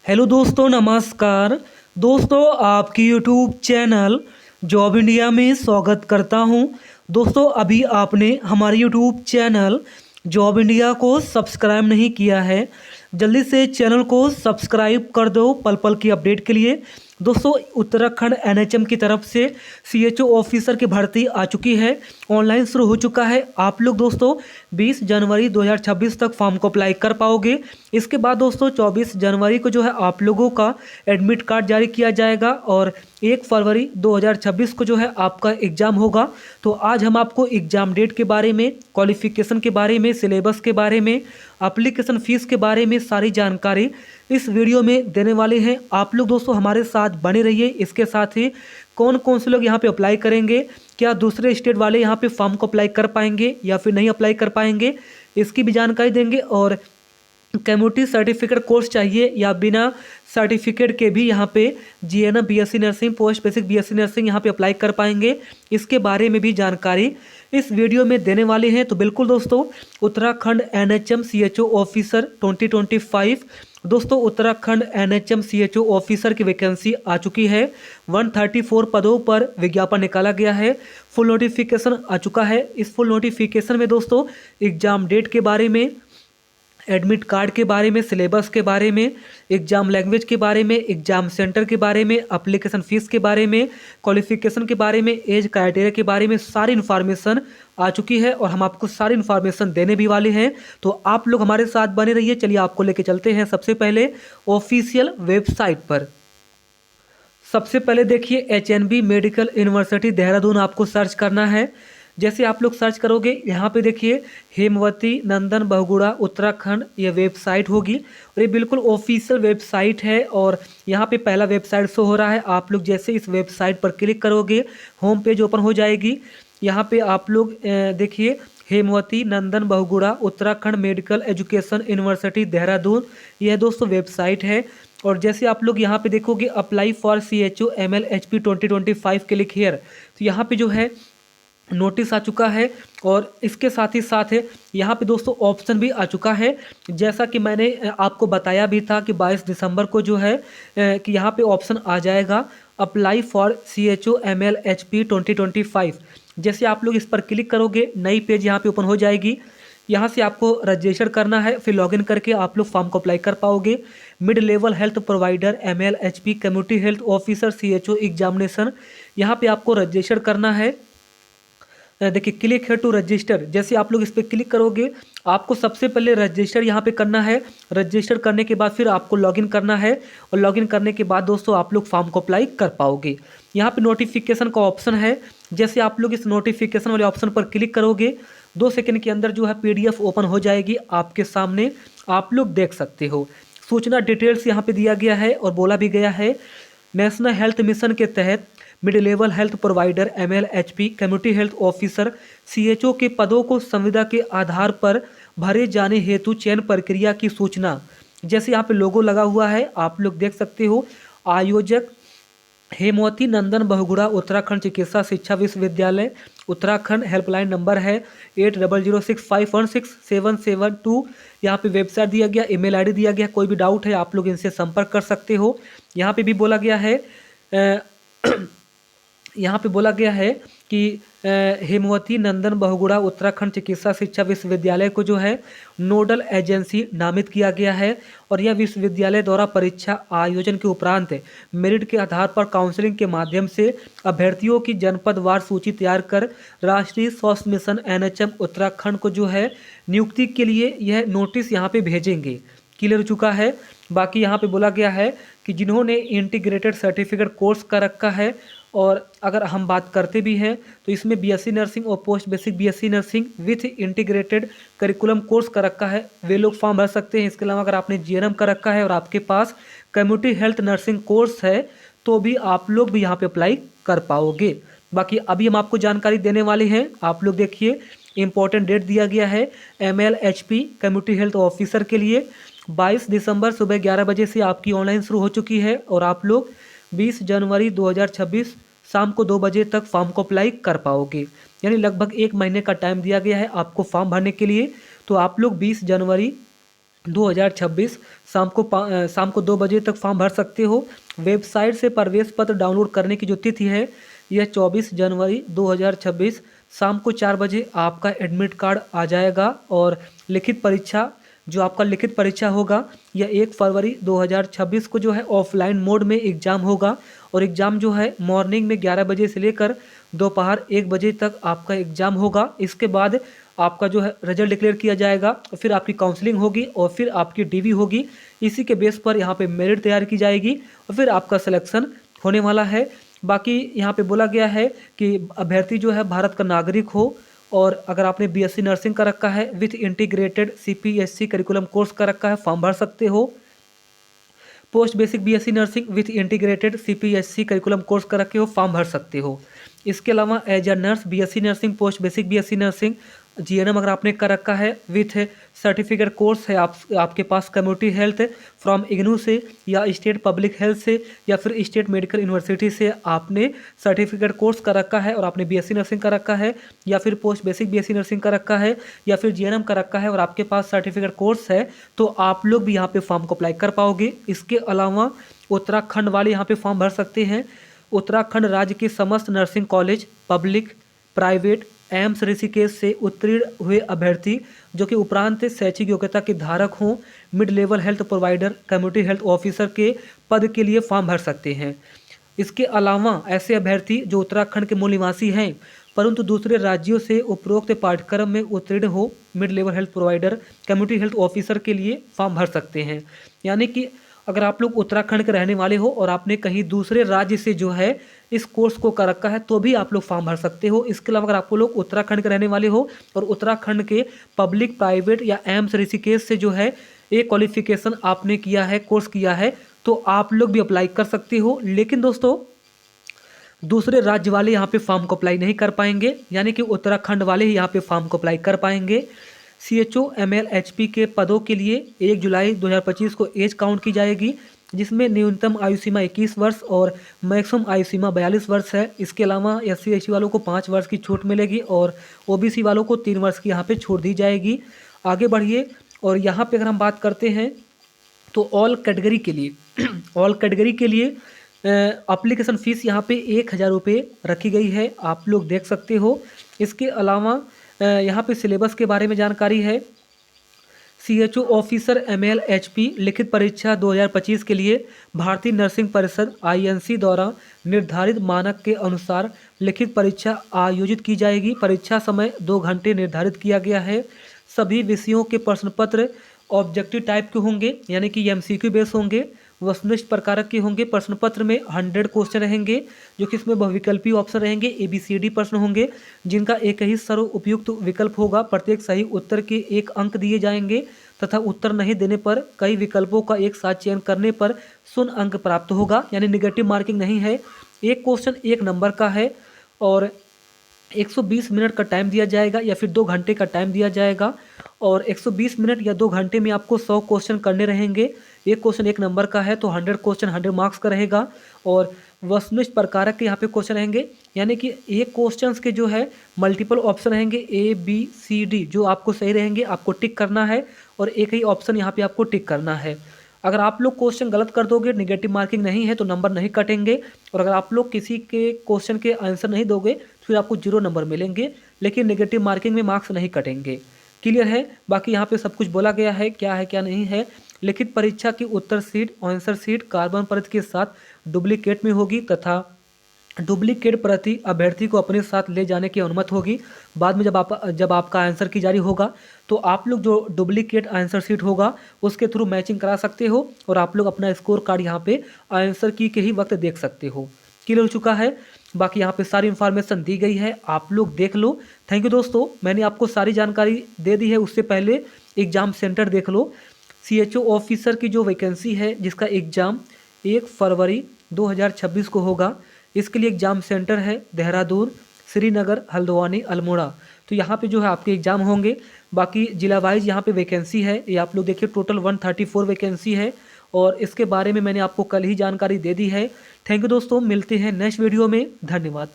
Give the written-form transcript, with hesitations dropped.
Hello दोस्तों, नमस्कार। दोस्तों, आपकी यूट्यूब चैनल जॉब इंडिया में स्वागत करता हूं। दोस्तों, अभी आपने हमारे यूट्यूब चैनल जॉब इंडिया को सब्सक्राइब नहीं किया है, जल्दी से चैनल को सब्सक्राइब कर दो पल पल की अपडेट के लिए। दोस्तों, उत्तराखंड एनएचएम की तरफ से सीएचओ ऑफिसर की भर्ती आ चुकी है, ऑनलाइन शुरू हो चुका है। आप लोग दोस्तों 20 जनवरी 2026 तक फॉर्म को अप्लाई कर पाओगे। इसके बाद दोस्तों 24 जनवरी को जो है आप लोगों का एडमिट कार्ड जारी किया जाएगा और 1 फरवरी 2026 को जो है आपका एग्ज़ाम होगा। तो आज हम आपको एग्ज़ाम डेट के बारे में, क्वालिफ़िकेशन के बारे में, सिलेबस के बारे में, एप्लीकेशन फ़ीस के बारे में सारी जानकारी इस वीडियो में देने वाले हैं। आप लोग दोस्तों हमारे साथ बने रहिए। इसके साथ ही कौन कौन से लोग यहाँ पे अप्लाई करेंगे, क्या दूसरे स्टेट वाले यहाँ पे फॉर्म को अप्लाई कर पाएंगे या फिर नहीं अप्लाई कर पाएंगे, इसकी भी जानकारी देंगे। और कम्युनिटी सर्टिफिकेट कोर्स चाहिए या बिना सर्टिफिकेट के भी यहाँ पे GNM BSc nursing, post basic BSc nursing यहाँ पे अप्लाई कर पाएंगे, इसके बारे में भी जानकारी इस वीडियो में देने वाले हैं। तो बिल्कुल दोस्तों, उत्तराखंड एनएचएम सीएचओ ऑफिसर 2025 दोस्तों, उत्तराखंड एनएचएम सीएचओ ऑफिसर की वैकेंसी आ चुकी है। 134 पदों पर विज्ञापन निकाला गया है। फुल नोटिफिकेशन आ चुका है। इस फुल नोटिफिकेशन में दोस्तों एग्जाम डेट के बारे में, एडमिट कार्ड के बारे में, सिलेबस के बारे में, एग्जाम लैंग्वेज के बारे में, एग्जाम सेंटर के बारे में, एप्लीकेशन फ़ीस के बारे में, क्वालिफिकेशन के बारे में, एज क्राइटेरिया के बारे में सारी इन्फॉर्मेशन आ चुकी है और हम आपको सारी इन्फॉर्मेशन देने भी वाले हैं। तो आप लोग हमारे साथ बने रहिए। चलिए आपको लेके चलते हैं सबसे पहले ऑफिशियल वेबसाइट पर। सबसे पहले देखिए एचएनबी मेडिकल यूनिवर्सिटी देहरादून आपको सर्च करना है। जैसे आप लोग सर्च करोगे यहाँ पे देखिए हेमवती नंदन बहुगुणा उत्तराखंड ये वेबसाइट होगी और ये बिल्कुल ऑफिशियल वेबसाइट है। और यहाँ पे पहला वेबसाइट शो हो रहा है। आप लोग जैसे इस वेबसाइट पर क्लिक करोगे होम पेज ओपन हो जाएगी। यहाँ पे आप लोग देखिए Hemwati Nandan Bahuguna Uttarakhand medical education university Dehradun, यह दोस्तों वेबसाइट है। और जैसे आप लोग यहाँ पे देखोगे apply for CHO MLHP 2025 click here, तो यहाँ पे जो है नोटिस आ चुका है। और इसके साथ ही साथ है यहाँ पे दोस्तों ऑप्शन भी आ चुका है। जैसा कि मैंने आपको बताया भी था कि 22 दिसंबर को जो है कि यहाँ पे ऑप्शन आ जाएगा अप्लाई फॉर CHO MLHP 2025। जैसे आप लोग इस पर क्लिक करोगे नई पेज यहाँ पे ओपन हो जाएगी। यहाँ से आपको रजिस्टर करना है, फिर लॉगिन करके आप लोग फॉर्म को अप्लाई कर पाओगे। Mid level health provider MLHP community health officer CHO examination, यहाँ पे आपको रजिस्टर करना है। देखिए क्लिक है टू रजिस्टर। जैसे आप लोग इस पर क्लिक करोगे आपको सबसे पहले रजिस्टर यहाँ पे करना है। रजिस्टर करने के बाद फिर आपको लॉगिन करना है और लॉगिन करने के बाद दोस्तों आप लोग फॉर्म को अप्लाई कर पाओगे। यहाँ पे नोटिफिकेशन का ऑप्शन है। जैसे आप लोग इस नोटिफिकेशन वाले ऑप्शन पर क्लिक करोगे 2 सेकंड के अंदर जो है PDF ओपन हो जाएगी आपके सामने, आप लोग देख सकते हो। सूचना डिटेल्स यहाँ पे दिया गया है और बोला भी गया है नेशनल हेल्थ मिशन के तहत mid level health provider MLHP community health officer CHO के पदों को संविदा के आधार पर भरे जाने हेतु चयन प्रक्रिया की सूचना। जैसे यहाँ पे लोगो लगा हुआ है, आप लोग देख सकते हो। आयोजक हेमवती नंदन बहुगुणा उत्तराखंड चिकित्सा शिक्षा विश्वविद्यालय उत्तराखंड। हेल्पलाइन नंबर है 8006516772। यहाँ पे वेबसाइट दिया गया, email ID दिया गया। कोई भी डाउट है आप लोग इनसे संपर्क कर सकते हो। यहाँ पे भी बोला गया है यहाँ पे बोला गया है कि हेमवती नंदन बहुगुणा उत्तराखंड चिकित्सा शिक्षा विश्वविद्यालय को जो है नोडल एजेंसी नामित किया गया है और यह विश्वविद्यालय द्वारा परीक्षा आयोजन के उपरांत मेरिट के आधार पर काउंसलिंग के माध्यम से अभ्यर्थियों की जनपदवार सूची तैयार कर राष्ट्रीय स्वास्थ्य मिशन NHM उत्तराखंड को जो है नियुक्ति के लिए यह नोटिस यहाँ पे भेजेंगे। क्लियर हो चुका है। बाकी यहाँ पे बोला गया है कि जिन्होंने इंटीग्रेटेड सर्टिफिकेट कोर्स कर रखा है, और अगर हम बात करते भी हैं तो इसमें BSc नर्सिंग और post basic BSc nursing with integrated curriculum course कर रखा है, वे लोग फॉर्म भर सकते हैं। इसके अलावा अगर आपने GNM कर रखा है और आपके पास कम्युनिटी हेल्थ नर्सिंग कोर्स है तो भी आप लोग भी यहाँ पे अप्लाई कर पाओगे। बाकी अभी हम आपको जानकारी देने वाले हैं। आप लोग देखिए इंपॉर्टेंट डेट दिया गया है MLHP कम्युनिटी हेल्थ ऑफिसर के लिए 22 दिसंबर सुबह 11 बजे से आपकी ऑनलाइन शुरू हो चुकी है और आप लोग 20 जनवरी 2026 शाम को 2 बजे तक फॉर्म को अप्लाई कर पाओगे। यानी लगभग 1 महीने का टाइम दिया गया है आपको फॉर्म भरने के लिए। तो आप लोग 20 जनवरी 2026 शाम को 2 बजे तक फॉर्म भर सकते हो। वेबसाइट से प्रवेश पत्र डाउनलोड करने की जो तिथि है यह 24 जनवरी 2026 शाम को 4 बजे आपका एडमिट कार्ड आ जाएगा। और लिखित परीक्षा, जो आपका लिखित परीक्षा होगा यह 1 फरवरी 2026 को जो है ऑफलाइन मोड में एग्ज़ाम होगा। और एग्ज़ाम जो है मॉर्निंग में 11 बजे से लेकर दोपहर 1 बजे तक आपका एग्ज़ाम होगा। इसके बाद आपका जो है रिजल्ट डिक्लेयर किया जाएगा, फिर आपकी काउंसलिंग होगी और फिर आपकी डीवी होगी। इसी के बेस पर यहाँ पे मेरिट तैयार की जाएगी और फिर आपका सिलेक्शन होने वाला है। बाकी यहाँ पे बोला गया है कि अभ्यर्थी जो है भारत का नागरिक हो और अगर आपने बीएससी नर्सिंग का रखा है with integrated CPSC curriculum course का रखा है फॉर्म भर सकते हो। Post basic BSc nursing with integrated CPSC curriculum course कर रखे हो फॉर्म भर सकते हो। इसके अलावा as a nurse BSc nursing, post basic BSc nursing, GNM अगर आपने कर रखा है विथ सर्टिफिकेट कोर्स है आपके पास कम्युनिटी हेल्थ फ्रॉम इग्नू से या स्टेट पब्लिक हेल्थ से या फिर स्टेट मेडिकल यूनिवर्सिटी से आपने सर्टिफिकेट कोर्स कर रखा है और आपने बीएससी नर्सिंग कर रखा है या फिर पोस्ट बेसिक बीएससी नर्सिंग कर रखा है या फिर जीएनएम कर रखा है और आपके पास सर्टिफिकेट कोर्स है तो आप लोग भी यहाँ पे फॉर्म को अप्लाई कर पाओगे। इसके अलावा उत्तराखंड वाले यहाँ पे फॉर्म भर सकते हैं। उत्तराखंड राज्य के समस्त nursing college, public, private, AIIMS Rishikesh से उत्तीर्ण हुए अभ्यर्थी जो कि उपरांत शैक्षिक योग्यता के धारक हों, mid level health provider, community health officer के पद के लिए फॉर्म भर सकते हैं। इसके अलावा ऐसे अभ्यर्थी जो उत्तराखंड के मूल निवासी हैं परंतु दूसरे राज्यों से उपरोक्त पाठ्यक्रम में उत्तीर्ण हो, mid level health provider, community health officer के लिए फॉर्म भर सकते हैं। यानी कि अगर आप लोग उत्तराखंड के रहने वाले हो और आपने कहीं दूसरे राज्य से जो है इस कोर्स को कर रखा है तो भी आप लोग फॉर्म भर सकते हो। इसके अलावा अगर आप लोग उत्तराखंड के रहने वाले हो और उत्तराखंड के पब्लिक, प्राइवेट या एम्स ऋषिकेश से जो है एक क्वालिफिकेशन आपने किया है, कोर्स किया है तो आप लोग भी अप्लाई कर सकते हो। लेकिन दोस्तों दूसरे राज्य वाले यहाँ पे फॉर्म को अप्लाई नहीं कर पाएंगे, यानी कि उत्तराखंड वाले ही यहाँ पे फॉर्म को अप्लाई कर पाएंगे। CHO MLHP के पदों के लिए 1 जुलाई 2025 को एज काउंट की जाएगी जिसमें न्यूनतम आयु सीमा 21 वर्ष और मैक्सिमम आयु सीमा 42 वर्ष है। इसके अलावा SC ST वालों को 5 वर्ष की छूट मिलेगी और OBC वालों को 3 वर्ष की यहाँ पे छूट दी जाएगी। आगे बढ़िए और यहाँ पे अगर हम बात करते हैं तो ऑल कैटेगरी के लिए ऑल कैटेगरी के लिए एप्लीकेशन फ़ीस यहाँ पे 1000 रुपये रखी गई है, आप लोग देख सकते हो। इसके अलावा यहाँ पे सिलेबस के बारे में जानकारी है। CHO ऑफिसर MLHP लिखित परीक्षा 2025 के लिए भारतीय नर्सिंग परिषद INC द्वारा निर्धारित मानक के अनुसार लिखित परीक्षा आयोजित की जाएगी। परीक्षा समय 2 घंटे निर्धारित किया गया है। सभी विषयों के प्रश्न पत्र ऑब्जेक्टिव टाइप के होंगे, यानी कि MCQ बेस होंगे, वस्तुनिष्ठ प्रकार के होंगे। प्रश्न पत्र में 100 क्वेश्चन रहेंगे जो कि इसमें बहुविकल्पीय ऑप्शन रहेंगे। ABCD प्रश्न होंगे जिनका एक ही सर्व उपयुक्त विकल्प होगा। प्रत्येक सही उत्तर के 1 अंक दिए जाएंगे तथा उत्तर नहीं देने पर कई विकल्पों का एक साथ चयन करने पर 0 अंक प्राप्त होगा, यानी निगेटिव मार्किंग नहीं है। एक क्वेश्चन 1 नंबर का है और 120 मिनट का टाइम दिया जाएगा या फिर 2 घंटे का टाइम दिया जाएगा और 120 मिनट या 2 घंटे में आपको 100 क्वेश्चन करने रहेंगे। एक क्वेश्चन 1 नंबर का है तो 100 क्वेश्चन 100 मार्क्स का रहेगा और वस्तुनिष्ठ प्रकार के यहाँ पे क्वेश्चन रहेंगे, यानी कि एक क्वेश्चन के जो है मल्टीपल ऑप्शन रहेंगे ABCD, जो आपको सही रहेंगे आपको टिक करना है और एक ही ऑप्शन यहाँ पे आपको टिक करना है। अगर आप लोग क्वेश्चन गलत कर दोगे, निगेटिव मार्किंग नहीं है तो नंबर नहीं कटेंगे और अगर आप लोग किसी के क्वेश्चन के आंसर नहीं दोगे तो फिर आपको 0 नंबर मिलेंगे, लेकिन निगेटिव मार्किंग में मार्क्स नहीं कटेंगे। क्लियर है? बाकी यहाँ पे सब कुछ बोला गया है क्या है क्या नहीं है। लिखित परीक्षा की उत्तर सीट, आंसर सीट कार्बन प्रति के साथ डुप्लीकेट में होगी तथा डुप्लीकेट प्रति अभ्यर्थी को अपने साथ ले जाने की अनुमति होगी। बाद में जब आपका आंसर की जारी होगा तो आप लोग जो डुप्लीकेट आंसर शीट होगा उसके थ्रू मैचिंग करा सकते हो और आप लोग अपना स्कोर कार्ड यहाँ पे आंसर की के ही वक्त देख सकते हो। क्लियर हो चुका है? बाकी यहाँ पे सारी इन्फॉर्मेशन दी गई है, आप लोग देख लो। थैंक यू दोस्तों, मैंने आपको सारी जानकारी दे दी है। उससे पहले एग्ज़ाम सेंटर देख लो। CHO ऑफिसर की जो वैकेंसी है जिसका एग्ज़ाम 1 फरवरी 2026 को होगा, इसके लिए एग्ज़ाम सेंटर है देहरादून, श्रीनगर, हल्द्वानी, अल्मोड़ा। तो यहाँ पे जो है आपके एग्ज़ाम होंगे। बाकी जिला वाइज यहाँ पे वैकेंसी है, ये आप लोग देखिए टोटल 134 वैकेंसी है और इसके बारे में मैंने आपको कल ही जानकारी दे दी है। थैंक यू दोस्तों, मिलते हैं नेक्स्ट वीडियो में। धन्यवाद।